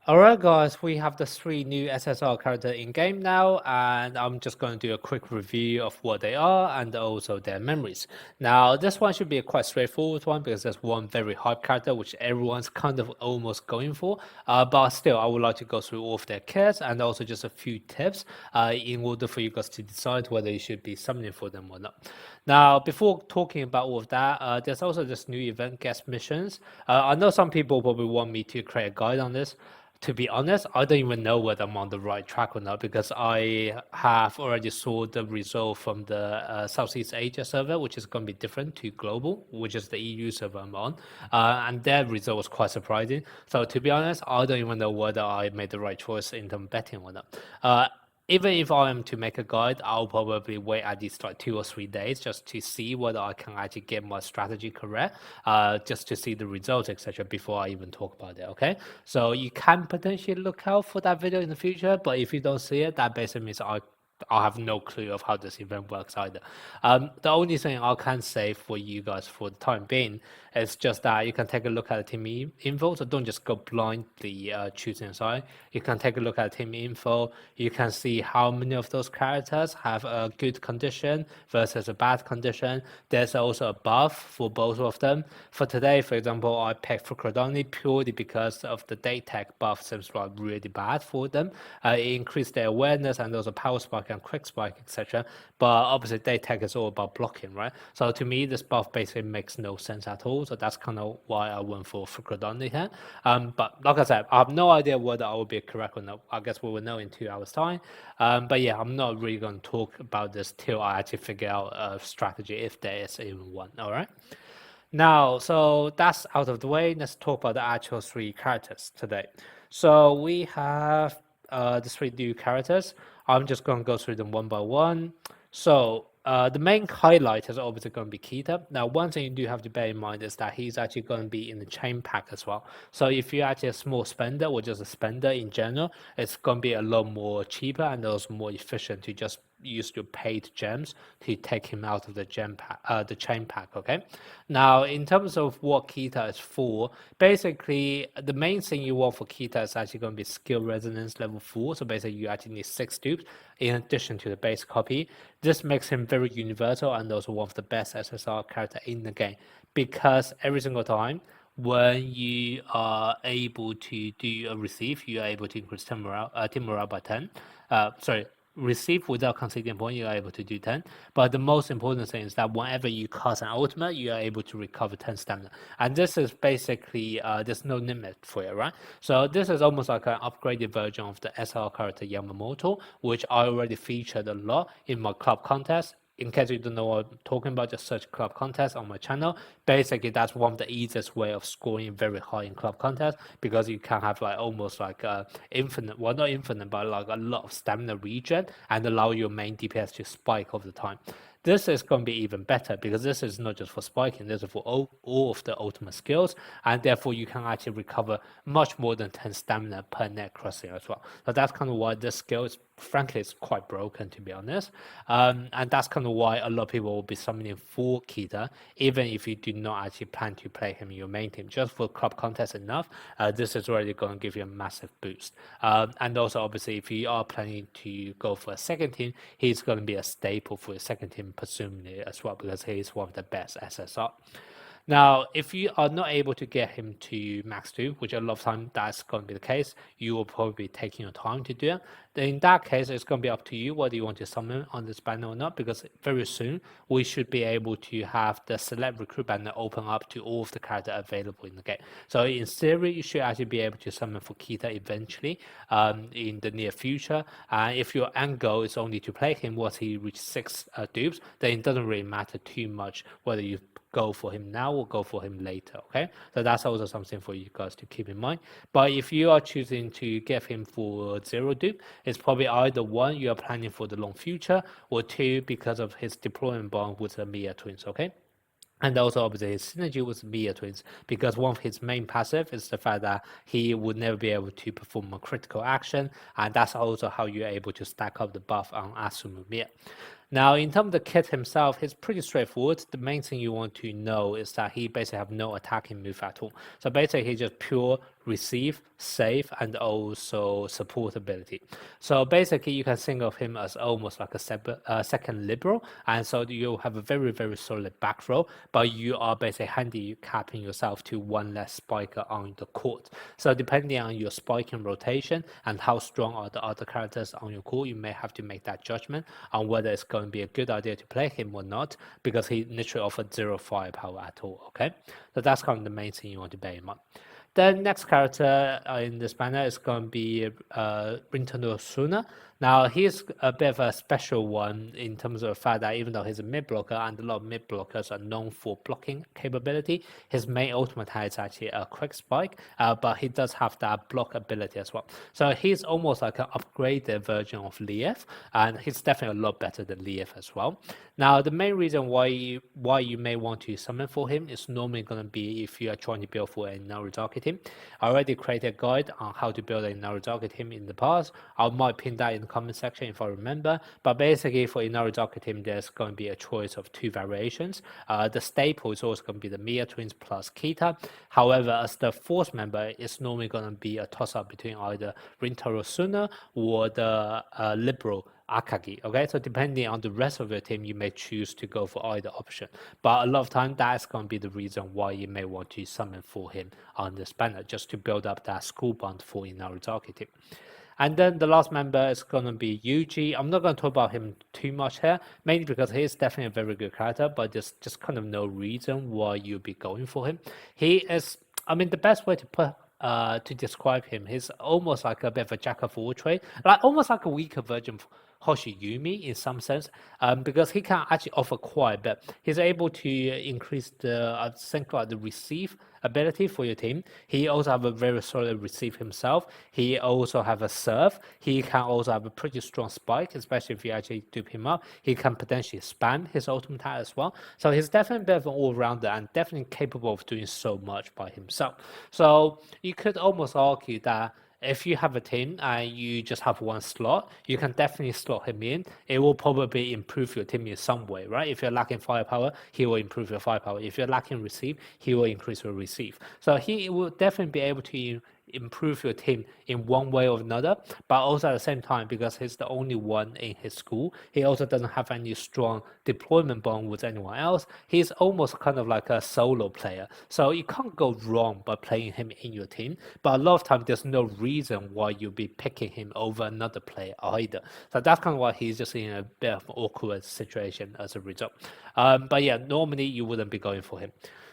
Alright guys, we have the 3 new SSR characters in game now, and I'm just going to do a quick review of what they are and also their memories. Now this one should be a quite straightforward one because there's one very hype character which everyone's kind of almost going for, but still I would like to go through all of their kits and also just a few tips in order for you guys to decide whether you should be summoning for them or not. Now before talking about all of that, there's also this new event guest missions. I know some people probably want me to create a guide on this. To be honest, I don't even know whether I'm on the right track or not because I have already saw the result from the Southeast Asia server, which is going to be different to global, which is the EU server I'm on, and their result was quite surprising. So to be honest, I don't even know whether I made the right choice in terms of betting or not. Even if I am to make a guide, I'll probably wait at least like 2 or 3 days just to see whether I can actually get my strategy correct, just to see the results, etc., before I even talk about it. Okay, so you can potentially look out for that video in the future, but if you don't see it, that basically means I have no clue of how this event works either. The only thing I can say for you guys for the time being is just that you can take a look at the team info. So don't just go blindly choosing a side. You can take a look at team info. You can see how many of those characters have a good condition versus a bad condition. There's also a buff for both of them. For today, for example, I picked Fukurodani purely because of the date tag buff seems like really bad for them. It increased their awareness and also power spike and quick spike, etc. But obviously, date tag is all about blocking, right? So to me, this buff basically makes no sense at all. So that's kind of why I went for Fukurodani here. But like I said, I have no idea whether I will be correct or not. I guess we will know in 2 hours' time. But yeah, I'm not really going to talk about this till I actually figure out a strategy if there is even one. All right. Now, so that's out of the way. Let's talk about the actual 3 characters today. So we have the 3 new characters. I'm just going to go through them one by one. So the main highlight is obviously going to be Kita. Now, one thing you do have to bear in mind is that he's actually going to be in the chain pack as well. So if you're actually a small spender or just a spender in general, it's going to be a lot more cheaper and also more efficient to just use your paid gems to take him out of the gem pack, the chain pack. Okay. Now, in terms of what Kita is for, basically the main thing you want for Kita is actually going to be skill resonance level 4. So basically, you actually need 6 dupes in addition to the base copy. This makes him very universal and also one of the best SSR character in the game because every single time when you are able to do a receive, you are able to increase team morale by 10. Sorry, receive without conceding point, you are able to do 10. But the most important thing is that whenever you cast an ultimate, you are able to recover 10 stamina. And this is basically, there's no limit for it, right? So this is almost like an upgraded version of the SR character Yamamoto, which I already featured a lot in my club contest. In case you don't know what I'm talking about, just search club contest on my channel. Basically, that's one of the easiest way of scoring very high in club contest because you can have like almost like infinite, well not infinite, but like a lot of stamina regen and allow your main DPS to spike over the time. This is going to be even better because this is not just for spiking, this is for all of the ultimate skills, and therefore you can actually recover much more than 10 stamina per net crossing as well. So that's kind of why this skill is, frankly, it's quite broken to be honest. And that's kind of why a lot of people will be summoning for Kita, even if you do not actually plan to play him in your main team. Just for club contest enough, this is already going to give you a massive boost. And also, obviously, if you are planning to go for a second team, he's going to be a staple for your second team, presumably as well, because he is one of the best SSR. Now, if you are not able to get him to max 2, which a lot of time that's going to be the case, you will probably be taking your time to do it. Then in that case, it's going to be up to you whether you want to summon on this banner or not, because very soon we should be able to have the select recruit banner open up to all of the characters available in the game. So in theory, you should actually be able to summon for Kita eventually in the near future. And if your end goal is only to play him once he reaches 6 dupes, then it doesn't really matter too much whether you go for him now or go for him later. Okay, so that's also something for you guys to keep in mind. But if you are choosing to get him for 0 dupe, it's probably either 1, you are planning for the long future, or 2, because of his deployment bond with the Mia twins. Okay, and also obviously his synergy with Mia twins, because one of his main passive is the fact that he would never be able to perform a critical action, and that's also how you're able to stack up the buff on Asuma Mia. Now, in terms of the kit himself, it's pretty straightforward. The main thing you want to know is that he basically have no attacking move at all. So basically, he just pure receive, save, and also support ability. So basically, you can think of him as almost like a second liberal, and so you have a very, very solid back row, but you are basically handicapping yourself to one less spiker on the court. So depending on your spiking rotation and how strong are the other characters on your court, you may have to make that judgment on whether it's going to be a good idea to play him or not, because he literally offered zero firepower at all, okay? So that's kind of the main thing you want to bear in mind. The next character in this banner is going to be Suna. Now, he's a bit of a special one in terms of the fact that even though he's a mid blocker, and a lot of mid blockers are known for blocking capability, his main ultimate is actually a quick spike, but he does have that block ability as well. So he's almost like an upgraded version of Lief, and he's definitely a lot better than Lief as well. Now, the main reason why you may want to summon for him is normally going to be if you are trying to build for a Naruzaki team. I already created a guide on how to build a Naruzaki team in the past. I might pin that in the comment section if I remember. But basically, for a Naruzaki team, there's going to be a choice of two variations. The staple is always going to be the Mia twins plus Kita. However, as the fourth member, it's normally going to be a toss-up between either Rintaro Suna or the liberal Akagi. Okay, so depending on the rest of your team, you may choose to go for either option. But a lot of time, that's going to be the reason why you may want to summon for him on this banner, just to build up that school bond for Inaruzaki team. And then the last member is going to be Yuji. I'm not going to talk about him too much here, mainly because he is definitely a very good character, but there's just kind of no reason why you'd be going for him. He is, I mean, the best way to describe him, he's almost like a bit of a jack of all trades, like almost like a weaker version of Hoshiyumi in some sense, because he can actually offer quite a bit. He's able to increase the, I think, like the receive ability for your team. He also have a very solid receive himself. He also have a serve. He can also have a pretty strong spike, especially if you actually dupe him up. He can potentially spam his ultimate as well. So he's definitely a bit of an all-rounder and definitely capable of doing so much by himself. So you could almost argue that if you have a team and you just have one slot, you can definitely slot him in. It will probably improve your team in some way, right? If you're lacking firepower, he will improve your firepower. If you're lacking receive, he will increase your receive. So he will definitely be able to improve your team in one way or another, but also at the same time, because he's the only one in his school, he also doesn't have any strong deployment bond with anyone else. He's almost kind of like a solo player, so you can't go wrong by playing him in your team. But a lot of times there's no reason why you'll be picking him over another player either. So that's kind of why he's just in a bit of an awkward situation as a result. But yeah, normally you wouldn't be going for him.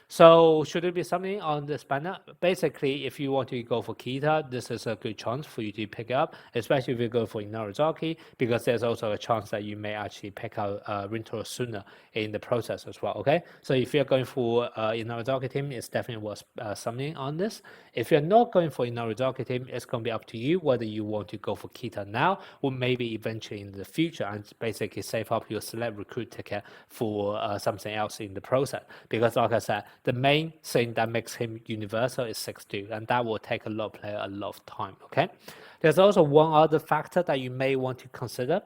So should it be something on this banner? Basically, if you want to go for Kita, this is a good chance for you to pick up, especially if you go for Inarizaki, because there's also a chance that you may actually pick out Rintaro Suna in the process as well, okay? So if you're going for Inarizaki team, it's definitely worth something on this. If you're not going for Inarizaki team, it's going to be up to you whether you want to go for Kita now or maybe eventually in the future and basically save up your select recruit ticket for something else in the process. Because like I said, the main thing that makes him universal is 6'2", and that will take a lot of players a lot of time, okay? There's also one other factor that you may want to consider,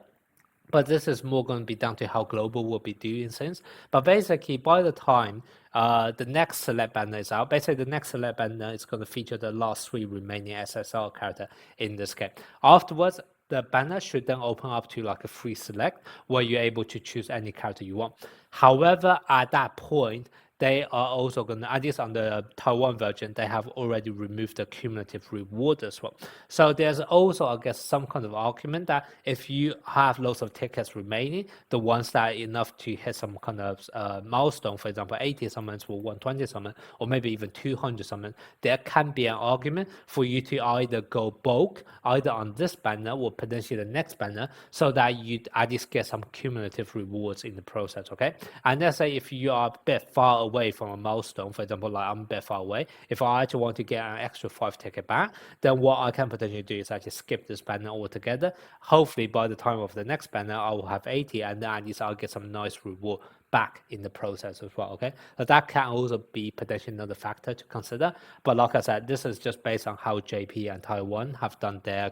but this is more going to be down to how global will be doing things. But basically, by the time the next select banner is out, basically the next select banner is going to feature the last 3 remaining SSR character in this game. Afterwards, the banner should then open up to like a free select where you're able to choose any character you want. However, at that point, they are also going to, at least on the Taiwan version, they have already removed the cumulative reward as well. So there's also, I guess, some kind of argument that if you have lots of tickets remaining, the ones that are enough to hit some kind of milestone, for example, 80 summons or 120 summons, or maybe even 200 summons, there can be an argument for you to either go bulk, either on this banner or potentially the next banner, so that you at least get some cumulative rewards in the process, okay? And let's say if you are a bit far away from a milestone, for example, like I'm a bit far away, if I actually want to get an extra 5 ticket back, then what I can potentially do is actually skip this banner altogether. Hopefully by the time of the next banner, I will have 80, and then at least I'll get some nice reward back in the process as well, okay? So that can also be potentially another factor to consider. But like I said, this is just based on how JP and Taiwan have done their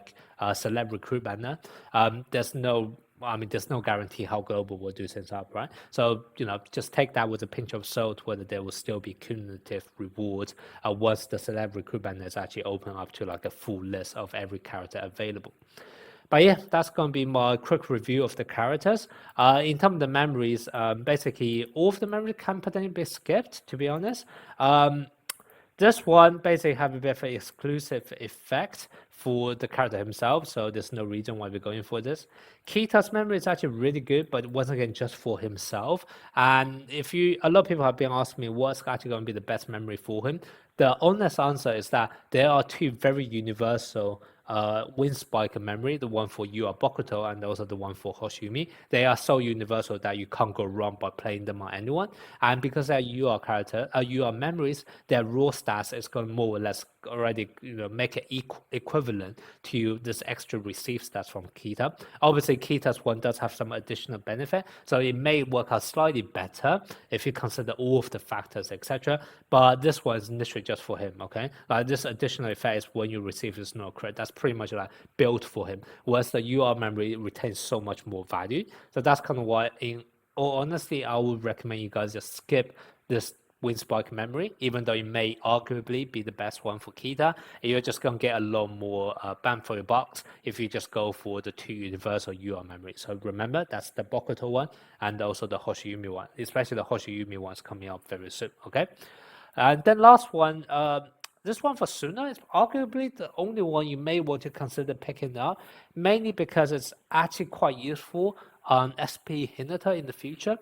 select recruit banner. There's no I mean, there's no guarantee how global will do things up, right? So, just take that with a pinch of salt, whether there will still be cumulative rewards once the celeb recruitment is actually open up to like a full list of every character available. But yeah, that's going to be my quick review of the characters. In terms of the memories, basically all of the memories can potentially be skipped, to be honest. This one basically have a bit of an exclusive effect for the character himself, so there's no reason why we're going for this. Kita's memory is actually really good, but once again, just for himself. And a lot of people have been asking me what's actually going to be the best memory for him. The honest answer is that there are two very universal wind spike memory, the one for Yu Bokuto and also the one for Hoshimi. They are so universal that you can't go wrong by playing them on anyone. And because they're UR memories, their raw stats is going to more or less already make it equivalent to this extra receive stats from Kita. Obviously, Kita's one does have some additional benefit, so it may work out slightly better if you consider all of the factors, etc. But this one is literally just for him, okay? Like this additional effect is when you receive this no crit. That's pretty much like built for him. Whereas the UR memory retains so much more value. So that's kind of why, in all honesty, I would recommend you guys just skip this Wind Spike memory, even though it may arguably be the best one for Kita. You're just going to get a lot more bang for your bucks if you just go for the two universal UR memory. So remember, that's the Bokuto one and also the Hoshiyumi one, especially the Hoshiyumi one's coming up very soon, okay? And then last one, this one for Suna is arguably the only one you may want to consider picking up, mainly because it's actually quite useful on SP Hinata in the future.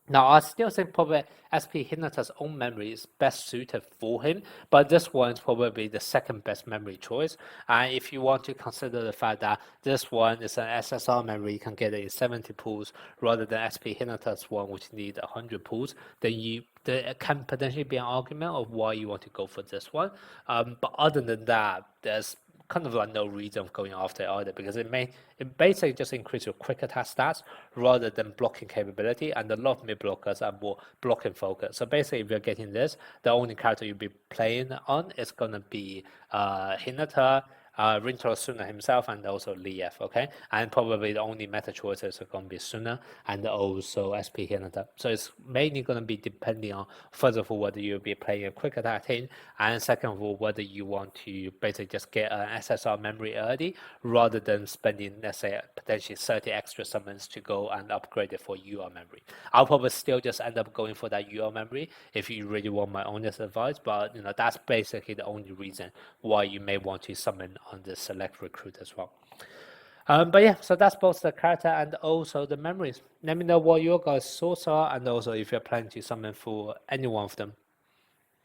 Now, I still think probably SP Hinata's own memory is best suited for him, but this one is probably the second best memory choice. And if you want to consider the fact that this one is an SSR memory, you can get it in 70 pools rather than SP Hinata's one, which need 100 pools, then there can potentially be an argument of why you want to go for this one. But other than that, there's kind of like no reason of going after it either, because it basically just increase your quick attack stats rather than blocking capability, and a lot of mid blockers are more blocking focused. So basically, if you're getting this, the only character you'll be playing on is gonna be Hinata, Rintaro Suna himself, and also Lief, okay? And probably the only meta choices are going to be Suna and also SP Hinata. So it's mainly going to be depending on, first of all, whether you'll be playing a quick attack team, and second of all, whether you want to basically just get an SSR memory early rather than spending, let's say, potentially 30 extra summons to go and upgrade it for UR memory. I'll probably still just end up going for that UR memory if you really want my honest advice, but that's basically the only reason why you may want to summon on the select recruit as well. But yeah, so that's both the character and also the memories. Let me know what your guys' thoughts are, and also if you're planning to summon for any one of them.